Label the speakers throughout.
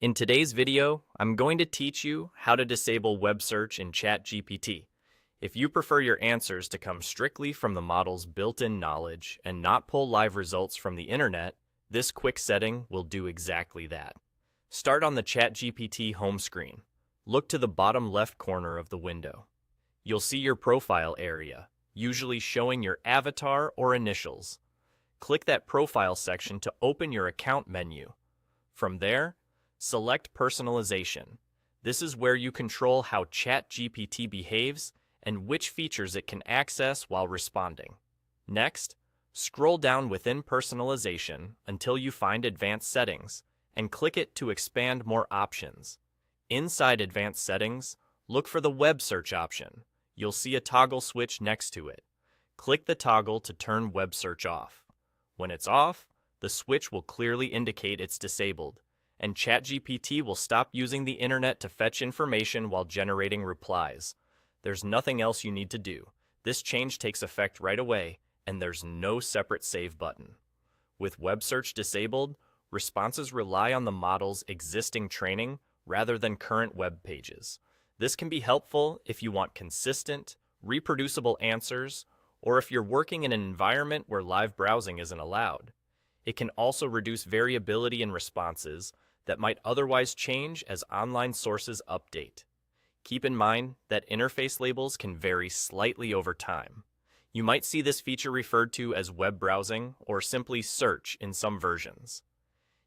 Speaker 1: In today's video, I'm going to teach you how to disable web search in ChatGPT. If you prefer your answers to come strictly from the model's built-in knowledge and not pull live results from the internet, this quick setting will do exactly that. Start on the ChatGPT home screen. Look to the bottom left corner of the window. You'll see your profile area, usually showing your avatar or initials. Click that profile section to open your account menu. From there, select Personalization. This is where you control how ChatGPT behaves and which features it can access while responding. Next, scroll down within Personalization until you find Advanced Settings and click it to expand more options. Inside Advanced Settings, look for the Web Search option. You'll see a toggle switch next to it. Click the toggle to turn Web Search off. When it's off, the switch will clearly indicate it's disabled, and ChatGPT will stop using the internet to fetch information while generating replies. There's nothing else you need to do. This change takes effect right away, and there's no separate save button. With web search disabled, responses rely on the model's existing training rather than current web pages. This can be helpful if you want consistent, reproducible answers, or if you're working in an environment where live browsing isn't allowed. It can also reduce variability in responses that might otherwise change as online sources update. Keep in mind that interface labels can vary slightly over time. You might see this feature referred to as web browsing or simply search in some versions.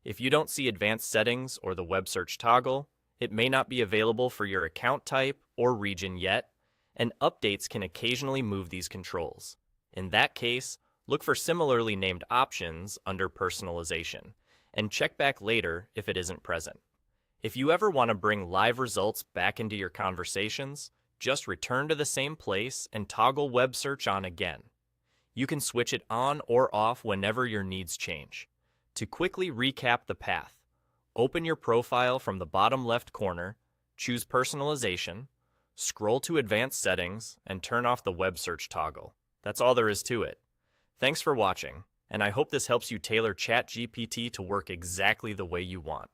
Speaker 1: If you don't see Advanced Settings or the web search toggle, it may not be available for your account type or region yet, and updates can occasionally move these controls. In that case, look for similarly named options under Personalization, and check back later if it isn't present. If you ever want to bring live results back into your conversations, just return to the same place and toggle web search on again. You can switch it on or off whenever your needs change. To quickly recap the path, open your profile from the bottom left corner, choose Personalization, scroll to Advanced Settings, and turn off the web search toggle. That's all there is to it. Thanks for watching, and I hope this helps you tailor ChatGPT to work exactly the way you want.